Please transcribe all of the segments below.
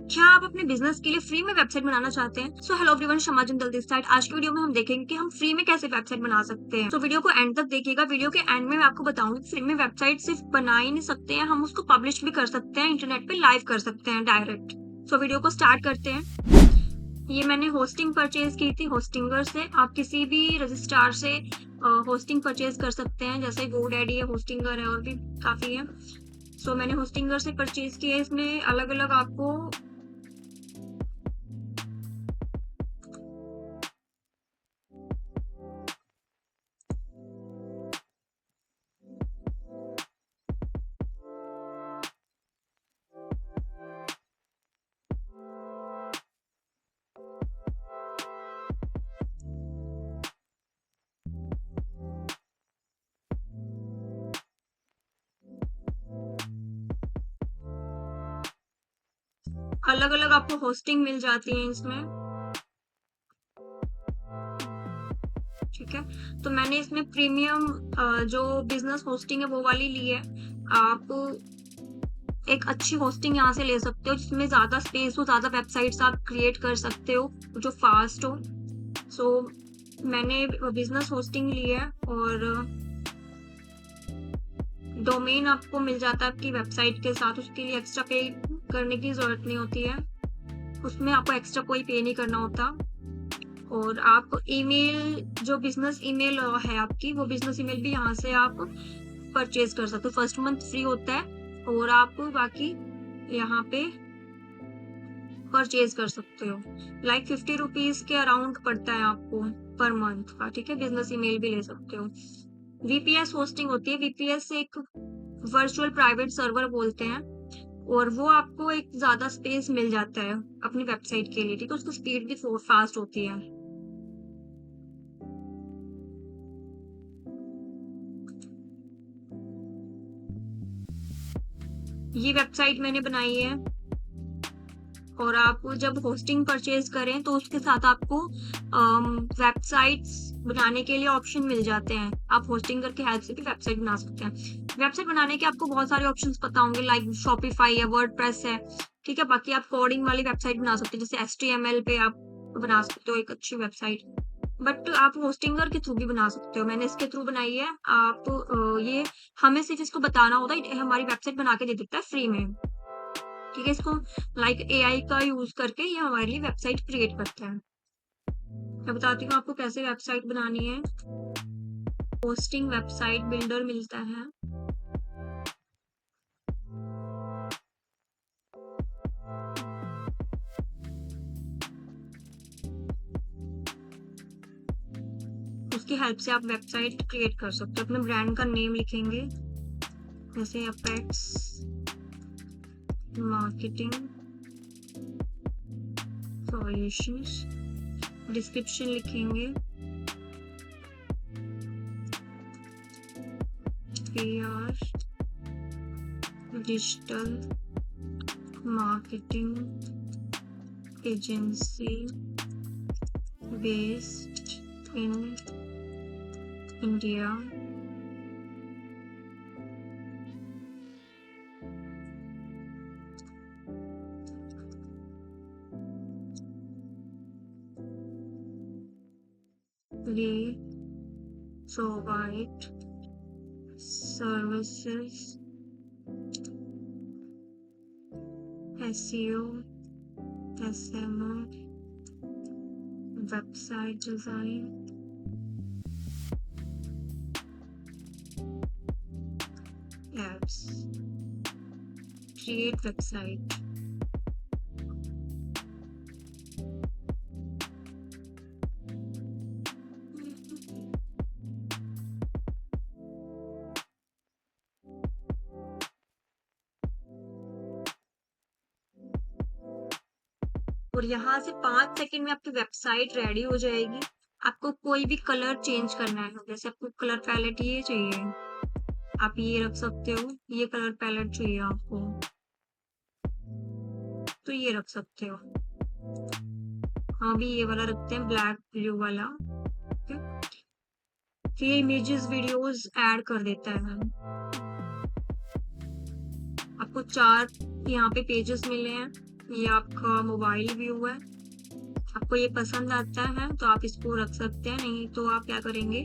क्या आप अपने बिजनेस के लिए फ्री में वेबसाइट बनाना चाहते हैं? So hello everyone, Shama Jindal this side. आज की वीडियो में हम देखेंगे कि हम फ्री में कैसे वेबसाइट बना सकते हैं। तो वीडियो को एंड तक देखिएगा। वीडियो के एंड में मैं आपको बताऊंगी फ्री में वेबसाइट सिर्फ बना ही नहीं सकते हैं, हम उसको पब्लिश भी कर सकते हैं, इंटरनेट पे लाइव कर सकते हैं डायरेक्ट। सो वीडियो को स्टार्ट करते हैं। ये मैंने होस्टिंग परचेज की थी होस्टिंगर से। आप किसी भी रजिस्ट्रार से होस्टिंग परचेज कर सकते हैं, जैसे गोडैडी है, होस्टिंगर है और भी काफी है। सो मैंने होस्टिंगर से परचेज किया है। इसमें अलग अलग आपको अलग अलग आपको होस्टिंग मिल जाती है इसमें। ठीक है, तो मैंने इसमें प्रीमियम जो बिजनेस होस्टिंग है वो वाली ली है। आप एक अच्छी होस्टिंग यहाँ से ले सकते हो जिसमें ज्यादा स्पेस हो, ज्यादा वेबसाइट्स आप क्रिएट कर सकते हो जो फास्ट हो। सो मैंने बिजनेस होस्टिंग ली है और डोमेन आपको मिल जाता है आपकी वेबसाइट के साथ। उसके लिए एक्स्ट्रा पे करने की जरूरत नहीं होती है, उसमें आपको एक्स्ट्रा कोई पे नहीं करना होता। और आप ईमेल, जो बिजनेस ईमेल है आपकी, वो बिजनेस ईमेल भी यहाँ से आप परचेज कर सकते हो। फर्स्ट मंथ फ्री होता है और आप बाकी यहाँ पे परचेज कर सकते हो। लाइक 50 रुपीज के अराउंड पड़ता है आपको पर मंथ का। ठीक है, बिजनेस ईमेल भी ले सकते हो। वीपीएस होस्टिंग होती है। वीपीएस एक वर्चुअल प्राइवेट सर्वर बोलते हैं और वो आपको एक ज्यादा स्पेस मिल जाता है अपनी वेबसाइट के लिए। ठीक है, उसकी स्पीड भी फास्ट होती है। ये वेबसाइट मैंने बनाई है और आप जब होस्टिंग परचेज करें तो उसके साथ आपको वेबसाइट्स बनाने के लिए ऑप्शन मिल जाते हैं। आप होस्टिंगर की हेल्प से भी वेबसाइट बना सकते हैं। वेबसाइट बनाने के आपको बहुत सारे ऑप्शंस पता होंगे, लाइक शॉपिफाई है, वर्डप्रेस है। ठीक है, बाकी आप कोडिंग वाली वेबसाइट बना सकते हैं, जैसे HTML पे आप बना सकते हो एक अच्छी वेबसाइट। बट आप होस्टिंगर के थ्रू भी बना सकते हो। मैंने इसके थ्रू बनाई है। आप ये हमें सिर्फ इसको बताना होता है, हमारी वेबसाइट बना के दे देता है फ्री में। ठीक है, इसको लाइक एआई का यूज करके ये हमारे लिए वेबसाइट क्रिएट करता है। मैं बताती हूँ आपको कैसे वेबसाइट बनानी है। होस्टिंग वेबसाइट बिल्डर मिलता है। उसकी हेल्प से आप वेबसाइट क्रिएट कर सकते हो। अपने ब्रांड का नेम लिखेंगे, जैसे अपेक्स मार्केटिंग सॉल्यूशंस। डिस्क्रिप्शन लिखेंगे PR digital marketing agency based in India. We provide services, SEO, SMO, website design, apps, create website। और यहाँ से 5 सेकंड में आपकी वेबसाइट रेडी हो जाएगी। आपको कोई भी कलर चेंज करना है, जैसे आपको कलर पैलेट ये चाहिए, आप ये रख सकते हो। ये कलर पैलेट चाहिए आपको तो ये रख सकते हो। हाँ, भी ये वाला रखते हैं, ब्लैक ब्लू वाला। फिर इमेजेस वीडियोस ऐड कर देता है। आपको 4 यहाँ पे पेजेस मिले हैं। ये आपका मोबाइल व्यू है। आपको ये पसंद आता है तो आप इसको रख सकते हैं, नहीं तो आप क्या करेंगे,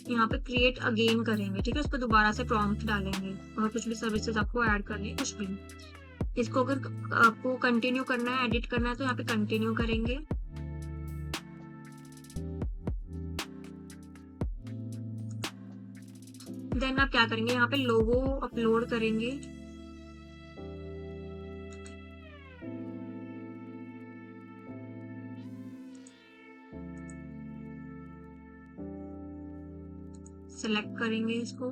यहाँ पे क्रिएट अगेन करेंगे, ठीक है। उस पर दोबारा से प्रॉम्प्ट डालेंगे और कुछ भी सर्विसेज आपको ऐड करनी है, कुछ भी। इसको अगर आपको कंटिन्यू करना है, एडिट करना है, तो यहाँ पे कंटिन्यू करेंगे। देन आप क्या करेंगे, यहाँ पे लोगो अपलोड करेंगे। सेलेक्ट करेंगे इसको,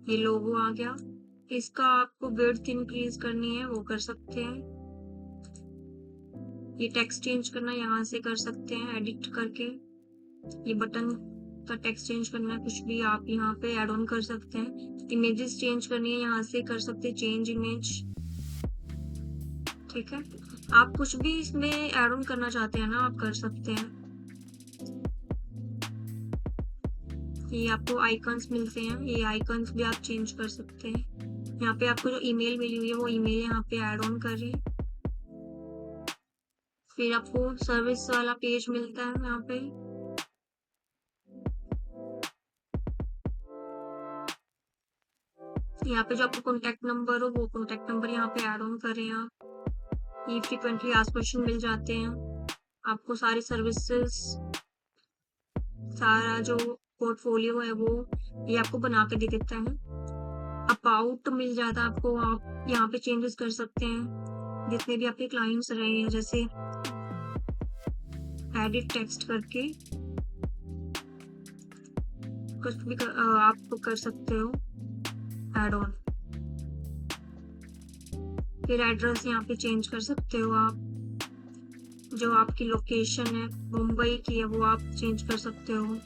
ये लोगो आ गया। इसका आपको विड्थ इंक्रीज करनी है वो कर सकते हैं। ये टेक्स्ट चेंज करना यहाँ से कर सकते हैं एडिट करके। ये बटन का टेक्स्ट चेंज करना है, कुछ भी आप यहाँ पे ऐड ऑन कर सकते हैं। इमेजेस चेंज करनी है, यहाँ से कर सकते हैं चेंज इमेज, ठीक है। आप कुछ भी इसमें ऐड ऑन करना चाहते हैं ना, आप कर सकते हैं। ये आपको आइकन्स मिलते हैं, ये आइकन्स भी आप चेंज कर सकते हैं। यहाँ पे आपको जो ईमेल मिली हुई है वो ईमेल यहाँ पे ऐड ऑन करें। फिर आपको सर्विस वाला पेज मिलता है यहाँ पे। यहाँ पे जो आपको कॉन्टेक्ट नंबर हो वो कॉन्टेक्ट नंबर यहाँ पे ऐड ऑन करें आप। ये फ्रीक्वेंटली आस्क्ड क्वेश्चन मिल जाते हैं आपको, सारी सर्विसेज, सारा जो पोर्टफोलियो है वो ये आपको बना के दे देता है। अबाउट मिल जाता है आपको, आप यहाँ पे चेंजेस कर सकते हैं जितने भी आपके क्लाइंट्स रहे हैं, जैसे एडिट टेक्स्ट करके कुछ भी आप कर सकते हो ऐड ऑन। फिर एड्रेस यहाँ पे चेंज कर सकते हो आप, जो आपकी लोकेशन है मुंबई की है वो आप चेंज कर सकते हो।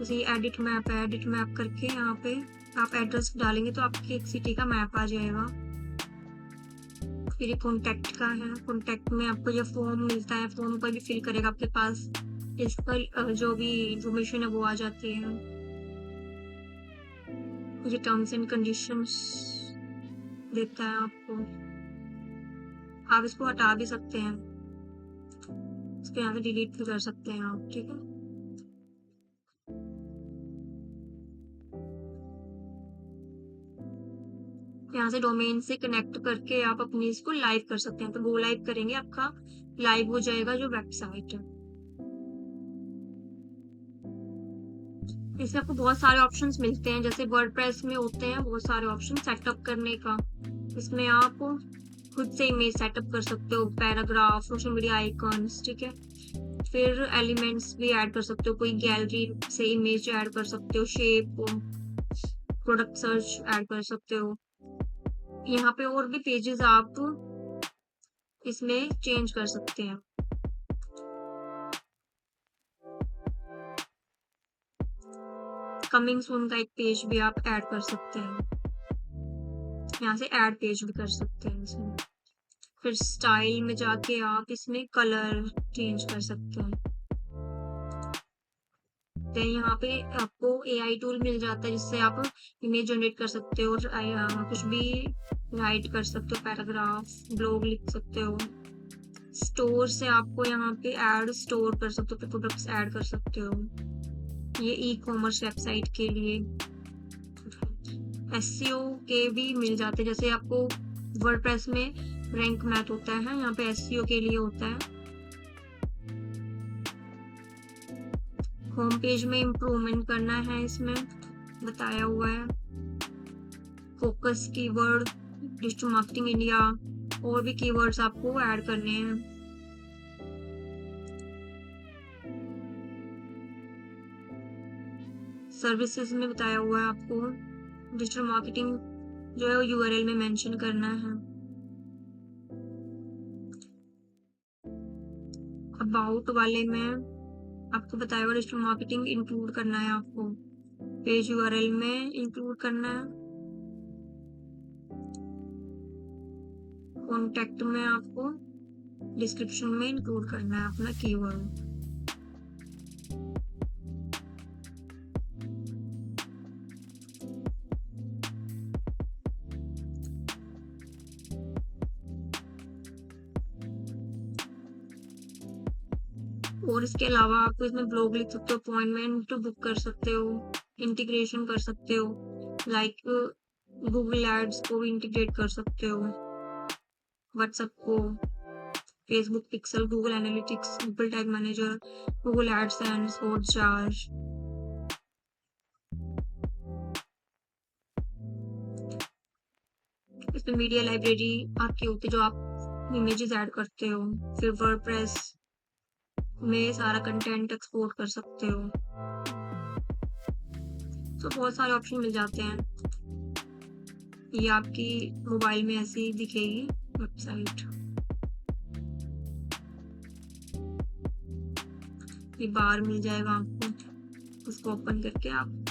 उसी एडिट मैप है, एडिट मैप करके यहाँ पे आप एड्रेस डालेंगे तो आपकी एक सिटी का मैप आ जाएगा। फिर कॉन्टेक्ट का है, कॉन्टेक्ट में आपको जो फॉर्म मिलता है फॉर्म पर भी फिल करेगा आपके पास, इस पर जो भी इंफॉर्मेशन है वो आ जाती है। ये टर्म्स एंड कंडीशंस देता है आपको, आप इसको हटा भी सकते हैं, इसको यहाँ से डिलीट भी कर सकते हैं आप, ठीक है। यहाँ से डोमेन से कनेक्ट करके आप अपनी इसको लाइव कर सकते हैं, तो गो लाइव करेंगे आपका लाइव हो जाएगा जो वेबसाइट है। इससे आपको बहुत सारे ऑप्शंस मिलते हैं, जैसे वर्डप्रेस में होते हैं बहुत सारे ऑप्शन सेटअप करने का। इसमें आप खुद से इमेज सेटअप कर सकते हो, पैराग्राफ, सोशल मीडिया आइकॉन्स, ठीक है। फिर एलिमेंट्स भी ऐड कर सकते हो, कोई गैलरी से इमेज ऐड कर सकते हो, शेप, प्रोडक्ट सर्च ऐड कर सकते हो। यहाँ पे और भी पेजेस आप इसमें चेंज कर सकते हैं। कमिंग सून का एक पेज भी आप ऐड कर सकते हैं, यहाँ से ऐड पेज भी कर सकते हैं इसमें। फिर स्टाइल में जाके आप इसमें कलर चेंज कर सकते हैं। देन यहाँ पे आपको AI टूल मिल जाता है जिससे आप इमेज जनरेट कर सकते हो और कुछ भी राइट कर सकते हो, पैराग्राफ, ब्लॉग लिख सकते हो। स्टोर से आपको यहाँ पे ऐड स्टोर कर सकते हो, प्रोडक्ट्स ऐड कर सकते हो। ये ई-कॉमर्स वेबसाइट के लिए। SEO के भी मिल जाते हैं, जैसे आपको वर्डप्रेस में रैंक मैथ होता है, यहाँ पे SEO के लिए होता है। होम पेज में इम्प्रूवमेंट करना है, इसमें बताया हुआ है। Focus keyword, digital marketing India, और भी कीवर्ड्स आपको ऐड करने हैं। सर्विसेज में बताया हुआ है आपको डिजिटल मार्केटिंग जो है वो URL में मेंशन करना है। अबाउट वाले में आपको बताया हुआ डिजिटल मार्केटिंग इंक्लूड करना है, आपको पेज URL में इंक्लूड करना है। कॉन्टेक्ट में आपको डिस्क्रिप्शन में इंक्लूड करना है अपना कीवर्ड। और इसके अलावा आप इसमें ब्लॉग लिख सकते हो, अपॉइंटमेंट बुक कर सकते हो, इंटीग्रेशन कर सकते हो, लाइक गूगल एड्स को भी इंटीग्रेट कर सकते हो, व्हाट्सएप को, Facebook pixel, Google analytics, Google tag manager, Google AdSense, Hotstar. इसमें मीडिया लाइब्रेरी आपकी होती है जो आप इमेजेस ऐड करते हो, फिर वर्डप्रेस में सारा कंटेंट एक्सपोर्ट कर सकते हो। तो बहुत सारे ऑप्शन मिल जाते हैं। ये आपकी मोबाइल में ऐसी दिखेगी वेबसाइट। ये बार मिल जाएगा आपको, उसको ओपन करके आप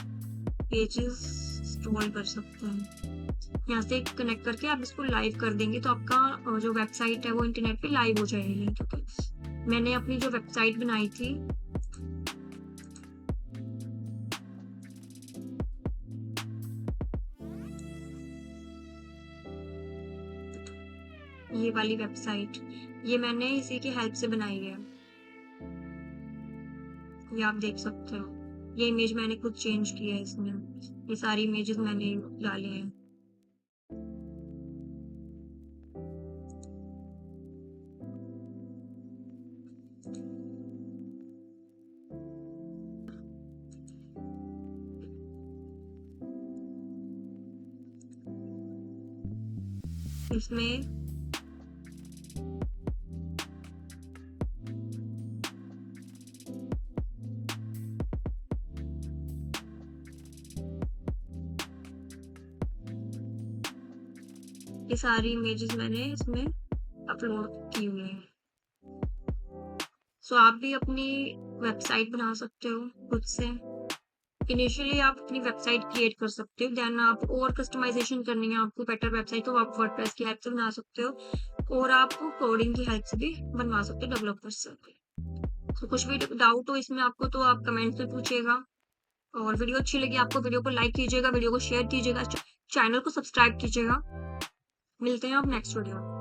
पेजेस स्क्रॉल कर सकते हैं। यहाँ से कनेक्ट करके आप इसको लाइव कर देंगे तो आपका जो वेबसाइट है वो इंटरनेट पे लाइव हो जाएगी। क्योंकि मैंने अपनी जो वेबसाइट बनाई थी ये वाली वेबसाइट, ये मैंने इसी की हेल्प से बनाई है। ये आप देख सकते हो, ये इमेज मैंने खुद चेंज की है इसमें, ये सारी इमेजेस मैंने डाली हैं। इसमें ये सारी इमेजेस मैंने इसमें अपलोड की हुई है। सो आप भी अपनी वेबसाइट बना सकते हो खुद से। इनिशियली आप अपनी वेबसाइट क्रिएट कर सकते हो, देन आप और कस्टमाइजेशन करनी है आपको बेटर वेबसाइट तो आप वर्डप्रेस की हेल्प से बना सकते हो, और आप कोडिंग की हेल्प से भी बनवा सकते हो डेवलपर से। तो कुछ भी डाउट हो इसमें आपको तो आप कमेंट में पूछिएगा, और वीडियो अच्छी लगी आपको वीडियो को लाइक कीजिएगा, वीडियो को शेयर कीजिएगा, चैनल को सब्सक्राइब कीजिएगा। मिलते हैं आप नेक्स्ट वीडियो में।